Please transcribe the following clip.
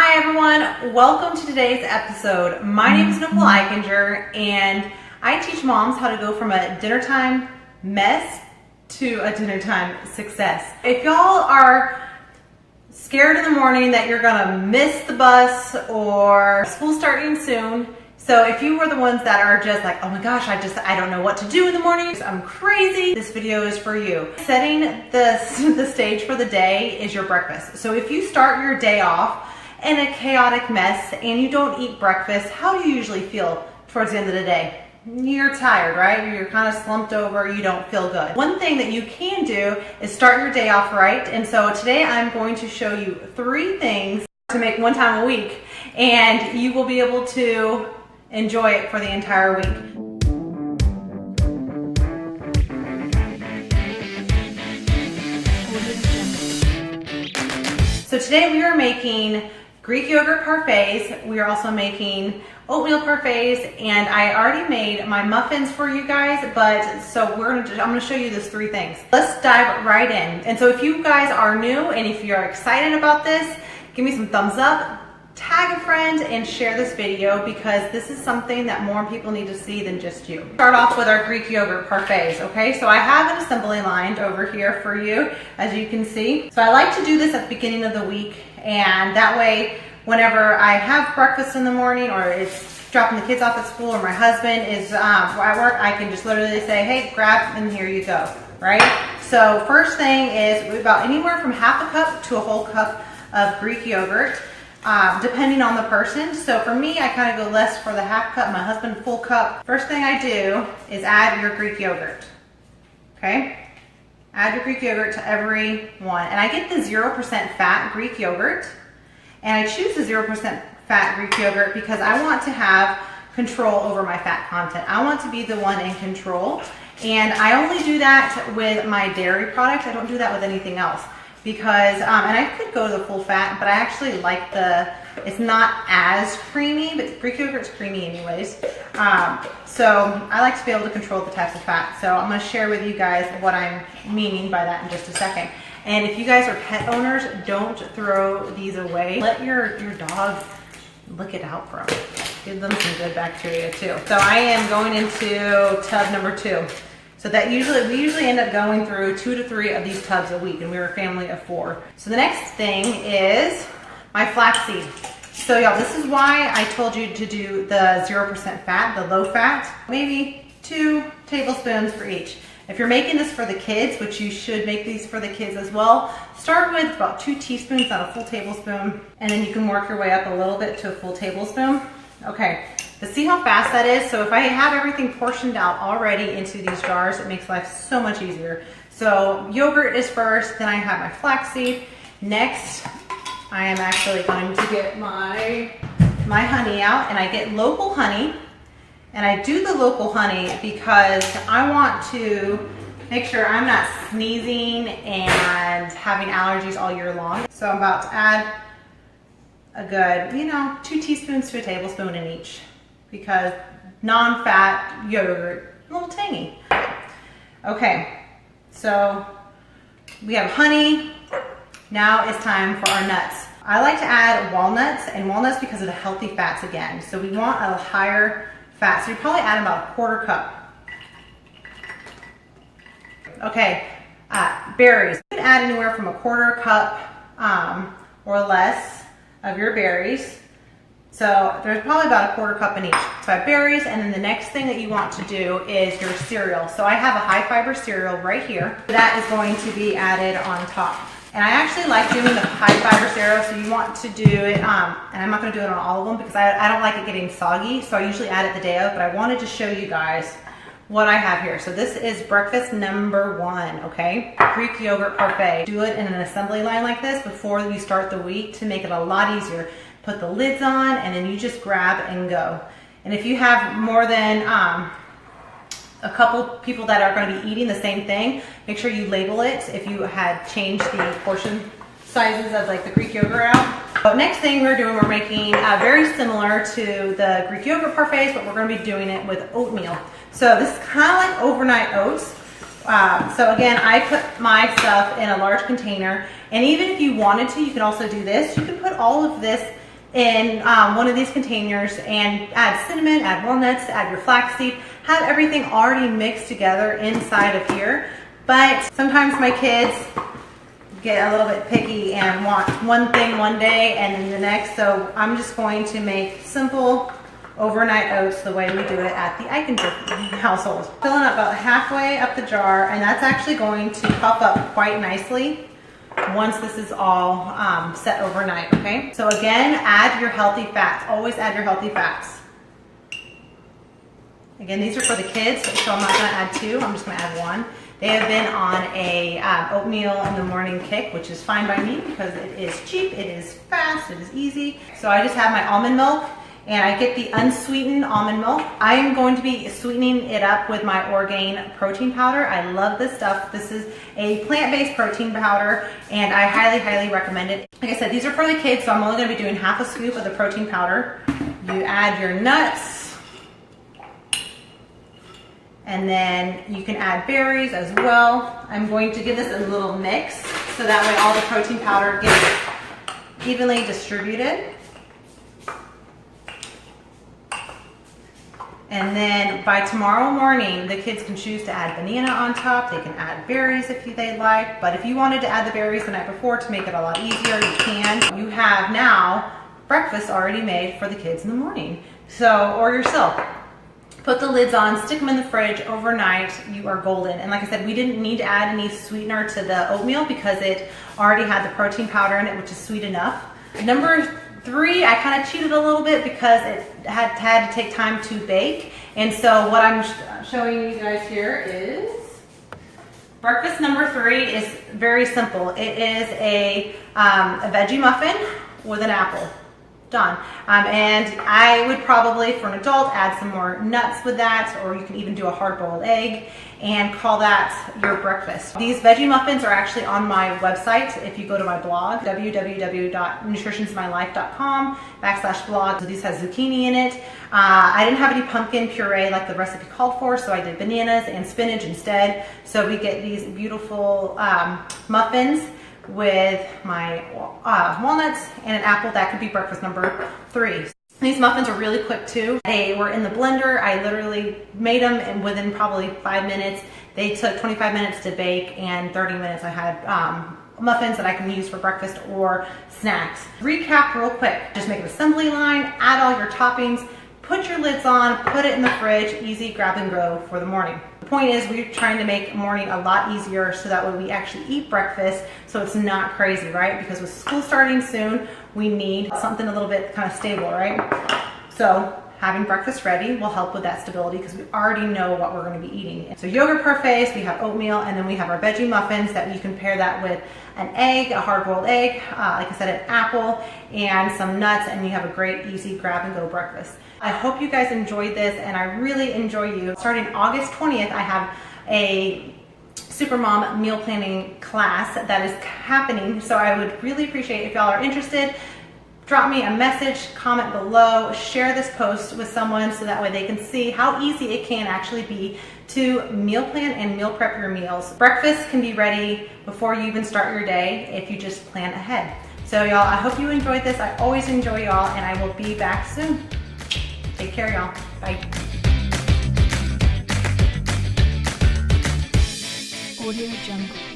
Hi everyone, welcome to today's episode. My name is Nicole Eichinger and I teach moms how to go from a dinner time mess to a dinner time success. If y'all are scared in the morning that you're gonna miss the bus or school starting soon, so if you were the ones that are just like, oh my gosh, I don't know what to do in the morning, I'm crazy, this video is for you. Setting the stage for the day is your breakfast. So if you start your day off in a chaotic mess and you don't eat breakfast, how do you usually feel towards the end of the day? You're tired, right? You're kind of slumped over, you don't feel good. One thing that you can do is start your day off right. And so today I'm going to show you 3 things to make one time a week, and you will be able to enjoy it for the entire week. So today we are making Greek yogurt parfaits. We are also making oatmeal parfaits, and I already made my muffins for you guys, but so I'm gonna show you these 3 things. Let's dive right in. And so if you guys are new and if you're excited about this, give me some thumbs up, tag a friend, and share this video because this is something that more people need to see than just you. Start off with our Greek yogurt parfaits, okay? So I have an assembly line over here for you, as you can see. So I like to do this at the beginning of the week, and that way, whenever I have breakfast in the morning or it's dropping the kids off at school or my husband is at work, I can just literally say, hey, grab and here you go, right? So first thing is about anywhere from half a cup to a whole cup of Greek yogurt. Depending on the person. So for me, I kind of go less for the half cup, my husband full cup. First thing I do is add your Greek yogurt, okay? Add your Greek yogurt to every one. And I get the 0% fat Greek yogurt, and I choose the 0% fat Greek yogurt because I want to have control over my fat content. I want to be the one in control, and I only do that with my dairy product. I don't do that with anything else. Because, and I could go to the full fat, but I actually like it's not as creamy, but Greek yogurt's creamy anyways. So I like to be able to control the types of fat. So I'm gonna share with you guys what I'm meaning by that in just a second. And if you guys are pet owners, don't throw these away. Let your dog lick it out for them. Give them some good bacteria too. So I am going into tub number 2. So that we usually end up going through 2 to 3 of these tubs a week, and we're a family of 4. So the next thing is my flaxseed. So y'all, this is why I told you to do the 0% fat, the low fat, maybe 2 tablespoons for each. If you're making this for the kids, which you should make these for the kids as well, start with about 2 teaspoons, not a full tablespoon, and then you can work your way up a little bit to a full tablespoon. Okay. But see how fast that is? So if I have everything portioned out already into these jars, it makes life so much easier. So yogurt is first, then I have my flaxseed. Next, I am actually going to get my honey out, and I get local honey. And I do the local honey because I want to make sure I'm not sneezing and having allergies all year long. So I'm about to add a good, 2 teaspoons to a tablespoon in each, because non-fat yogurt, a little tangy. Okay, so we have honey. Now it's time for our nuts. I like to add walnuts because of the healthy fats again. So we want a higher fat. So you probably add about a 1/4 cup. Okay, berries. You can add anywhere from a 1/4 cup or less of your berries. So there's probably about a 1/4 cup in each. So I have berries, and then the next thing that you want to do is your cereal. So I have a high fiber cereal right here. That is going to be added on top. And I actually like doing the high fiber cereal, so you want to do it, and I'm not gonna do it on all of them because I don't like it getting soggy, so I usually add it the day of, but I wanted to show you guys what I have here. So this is breakfast number 1, okay? Greek yogurt parfait. Do it in an assembly line like this before you start the week to make it a lot easier. Put the lids on, and then you just grab and go. And if you have more than a couple people that are going to be eating the same thing, make sure you label it if you had changed the portion sizes of like the Greek yogurt out. But next thing we're making very similar to the Greek yogurt parfaits, but we're going to be doing it with oatmeal. So this is kind of like overnight oats. So again, I put my stuff in a large container, and even if you wanted to, you can also do this. You can put all of this in one of these containers and add cinnamon, add walnuts, add your flaxseed, have everything already mixed together inside of here. But sometimes my kids get a little bit picky and want one thing one day and then the next, so I'm just going to make simple overnight oats the way we do it at the Eichinger household. Filling up about halfway up the jar, and that's actually going to puff up quite nicely once this is all set overnight, okay? So again, add your healthy fats. Always add your healthy fats. Again, these are for the kids, so I'm not gonna add 2, I'm just gonna add 1. They have been on a oatmeal in the morning kick, which is fine by me because it is cheap, it is fast, it is easy. So I just have my almond milk, and I get the unsweetened almond milk. I am going to be sweetening it up with my Orgain protein powder. I love this stuff. This is a plant-based protein powder, and I highly, highly recommend it. Like I said, these are for the kids, so I'm only gonna be doing half a scoop of the protein powder. You add your nuts, and then you can add berries as well. I'm going to give this a little mix, so that way all the protein powder gets evenly distributed. And then by tomorrow morning, the kids can choose to add banana on top. They can add berries if they like. But if you wanted to add the berries the night before to make it a lot easier, you can. You have now breakfast already made for the kids in the morning. So, or yourself. Put the lids on, stick them in the fridge overnight, you are golden. And like I said, we didn't need to add any sweetener to the oatmeal because it already had the protein powder in it, which is sweet enough. Number 3, I kind of cheated a little bit because it had to take time to bake. And so what I'm showing you guys here is breakfast number 3 is very simple. It is a veggie muffin with an apple. Done. And I would probably, for an adult, add some more nuts with that, or you can even do a hard-boiled egg and call that your breakfast. These veggie muffins are actually on my website. If you go to my blog, www.nutritionsmylife.com/blog. So these has zucchini in it. I didn't have any pumpkin puree like the recipe called for, so I did bananas and spinach instead. So we get these beautiful muffins with my walnuts and an apple. That could be breakfast number 3. These muffins are really quick too. They were in the blender. I literally made them, and within probably 5 minutes. They took 25 minutes to bake, and 30 minutes I had muffins that I can use for breakfast or snacks. Recap real quick. Just make an assembly line, add all your toppings, put your lids on, put it in the fridge, easy grab and go for the morning. The point is, we're trying to make morning a lot easier so that way we actually eat breakfast so it's not crazy, right? Because with school starting soon, we need something a little bit kind of stable, right? So having breakfast ready will help with that stability because we already know what we're going to be eating. So yogurt parfaits, we have oatmeal, and then we have our veggie muffins that you can pair that with an egg, a hard-boiled egg, like I said, an apple, and some nuts, and you have a great, easy grab-and-go breakfast. I hope you guys enjoyed this, and I really enjoy you. Starting August 20th, I have a Supermom meal planning class that is happening, so I would really appreciate if y'all are interested. Drop me a message, comment below, share this post with someone so that way they can see how easy it can actually be to meal plan and meal prep your meals. Breakfast can be ready before you even start your day if you just plan ahead. So y'all, I hope you enjoyed this. I always enjoy y'all, and I will be back soon. Take care, y'all. Bye. Audio Jungle.